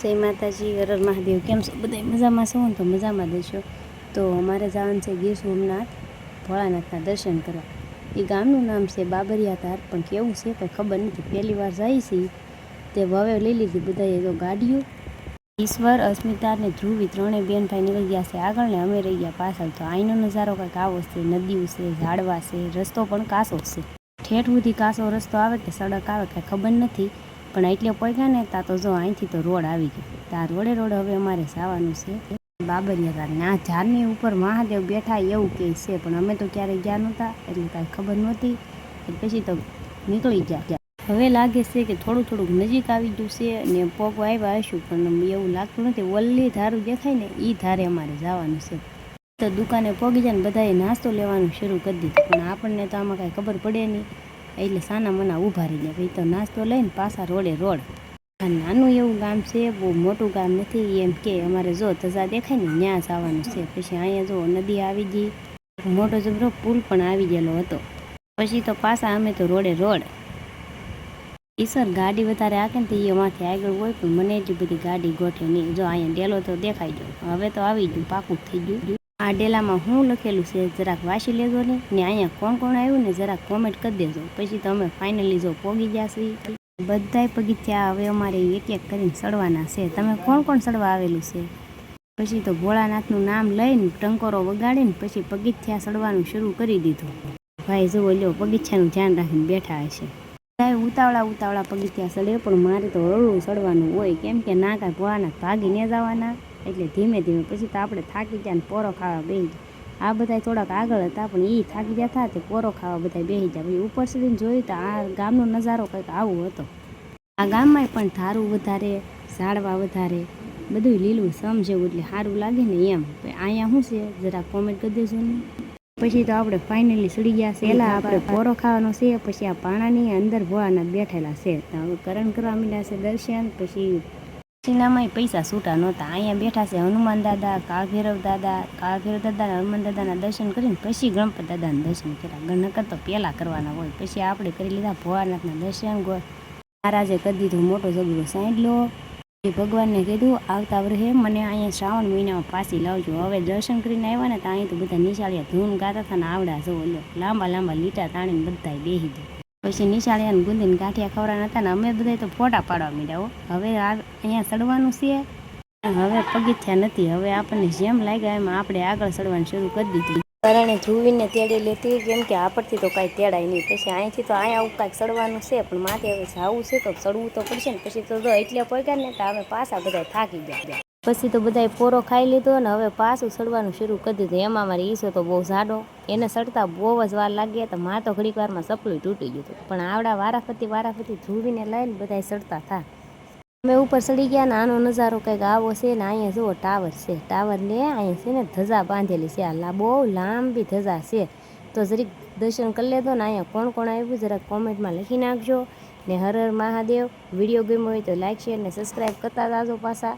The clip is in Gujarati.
જય માતાજી, હર હર મહાદેવ. કેમ છો બધા? મજામાં છો ને? તો મજામાં દેશો. તો અમારે જવાનું છે ગીર સોમનાથ ભોળાનાથના દર્શન કરવા. એ ગામનું નામ છે બાબરિયા ધાર, પણ કેવું છે કંઈ ખબર નથી. પહેલી વાર જાય છે તે હવે લઈ લીધી બધાએ તો ગાડીઓ. ઈશ્વર, અસ્મિતા ને ધ્રુવી ત્રણેય બેન ભાઈ નીકળી ગયા છે આગળ ને અમે રહી ગયા પાછળ. તો અહીંનો નજારો કંઈક આવો છે. નદીઓ છે, ઝાડવા છે, રસ્તો પણ કાસો છે. ઠેઠ સુધી કાસો રસ્તો આવે કે સડક આવે કાંઈ ખબર નથી, પણ એટલે પહોંચ્યા ને તા તો જો અહીંથી તો રોડ આવી ગયો. ત્યાં રોડે હવે અમારે જવાનું છે બાબરિયા ધાર. આ ઝાડની ઉપર મહાદેવ બેઠા એવું કહે છે, પણ અમે તો ક્યારેય ગયા નહોતા એટલે કાંઈ ખબર નહોતી. પછી તો નીકળી ગયા. હવે લાગે છે કે થોડુંક નજીક આવી ગયું છે ને પગ આવ્યા હશું, પણ એવું લાગતું નથી. ઓલી ધારું દેખાય ને એ ધારે અમારે જવાનું છે. તો દુકાને પગી જાય ને બધાએ નાસ્તો લેવાનું શરૂ કરી દીધું, પણ આપણને તો આમાં કાંઈ ખબર પડે નહીં એટલે સાના મના ઊભા રહી ગયા. પછી તો નાસ્તો લઈને પાછા રોડ. આ નાનું એવું ગામ છે, બહુ મોટું ગામ નથી. એમ કે અમારે જો ધજા દેખાય ને ત્યાં જવાનું છે. પછી અહીંયા જો નદી આવી ગઈ, મોટો જબરો પુલ પણ આવી ગયેલો હતો. પછી તો પાછા અમે તો રોડ. ઈશ્વર ગાડી વધારે આકે ને તો એ માથે આગળ હોય, પણ મને એટલી બધી ગાડી ગોઠે નહીં. જો અહીંયા ડેલો તો દેખાઈ ગયો. હવે તો આવી ગયું, પાકું થઈ ગયું. આ ડેલામાં શું લખેલું છે જરાક વાંચી લેજો ને અહીંયા કોણ આવ્યું ને જરાક કોમેન્ટ કરી દેજો. પછી તો અમે ફાઇનલી જો પોગી ગયા છીએ. બધાય પગથિયા હવે અમારે એક કરીને ચડવાના છે. તમે કોણ ચડવા આવેલું છે? પછી તો ભોળાનાથનું નામ લઈને ટંકોરો વગાડીને પછી પગથિયા ચડવાનું શરૂ કરી દીધું. ભાઈ જુઓ લ્યો, પગથિયાનું ધ્યાન રાખીને બેઠા હશે. ઉતાવળા પગથિયા ચડે, પણ મારે તો હળવું ચડવાનું હોય, કેમ કે ના કાંઈ ભોળાનાથ ભાગીને જવાના એટલે ધીમે. પછી તો આપણે થાકી ગયા ને પોરો ખાવા બેસી ગયા. આ બધા થોડાક આગળ હતા, પણ એ થાકી ગયા હતા તે પોરો ખાવા બધા બેસી ગયા. પછી ઉપર સુધીને જોયું તો આ ગામનો નજારો કંઈક આવો હતો. આ ગામમાં પણ ધારું વધારે, ઝાડવા વધારે, બધું લીલું સમ જેવું એટલે સારું લાગે ને એમ. અહીંયા શું છે જરા કોમેન્ટ કરી દેજો ને. પછી તો આપણે ફાઇનલી ચડી ગયા. પહેલાં આપણે પોરો ખાવાનો છે, પછી આ પાણાની અંદર ભોળાનાથ બેઠેલા છે. હવે કરણ કરવા માંડ્યા છે દર્શન. પછી સિનામાં પૈસા છૂટા નહોતા. અહીંયા બેઠા છે હનુમાન દાદા, કાળભૈરવ દાદા હનુમાન દાદાના દર્શન કરીને પછી ગણપત દાદાના દર્શન કર્યા. નકર તો પહેલાં કરવાના હોય. પછી આપણે કરી લીધા ભોળાનાથના દર્શન. મહારાજે કરી દીધું મોટો જબરો સાંઈડલો. એ ભગવાનને કીધું આવતા વર્ષે મને અહીંયા શ્રાવણ મહિનામાં પાછી લાવજો. હવે દર્શન કરીને આવ્યા ને તો અહીં તો બધા નિશાળિયા ધૂન ગાતા હતા ને આવડા જો લો લાંબા લીટા તાણીને બધાય બેસી ગયા. પછી નિશાળિયાને ગુંદીને ગાંઠિયા ખવડાવવાના હતા ને અમે બધા તો ફોટા પાડવા માંડ્યા. હવે અહીંયા ચડવાનું છે. હવે પગથિયા નથી. હવે આપણને જેમ લાગ્યા એમ આપણે આગળ ચડવાનું શરૂ કરી દીધું. કરણે ધ્રુવીને તેડી લેતી, કેમ કે આપણથી તો કાંઈ તેડાય નહીં. પછી અહીંથી તો અહીંયા કાંઈક ચડવાનું છે, પણ માથે હવે જવું છે તો ચડવું તો પડશે ને. પછી તો જો એટલે પગ્યા ને તો અમે પાછા બધા થાકી ગયા. પછી તો બધાએ પોરો ખાઈ લીધો ને હવે પાછું ચડવાનું શરૂ કરી દીધું. એમાં મારી ઈસો તો બહુ જાડો, એને ચડતા બહુ જ વાર લાગી. તો માં તો ઘડીક વારમાં સપલું તૂટી ગયું હતું. પણ આવડા વારાફરતી ધ્રુવીને લઈને બધા ચડતા હતા. અમે ઉપર ચડી ગયા ને આનો નજારો કંઈક આવો છે ને. અહીંયા જુઓ ટાવર છે. ટાવર ને અહીંયા છે ને ધજા બાંધેલી છે. આ બહુ લાંબી ધજા છે. તો જરીક દર્શન કરી લેજો ને. અહીંયા કોણ આવ્યું જરાક કોમેન્ટમાં લખી નાખજો ને. હર હર મહાદેવ. વિડીયો ગમ્યો હોય તો લાઈક, શેર ને સબસ્ક્રાઈબ કરતા જાજો પાછા.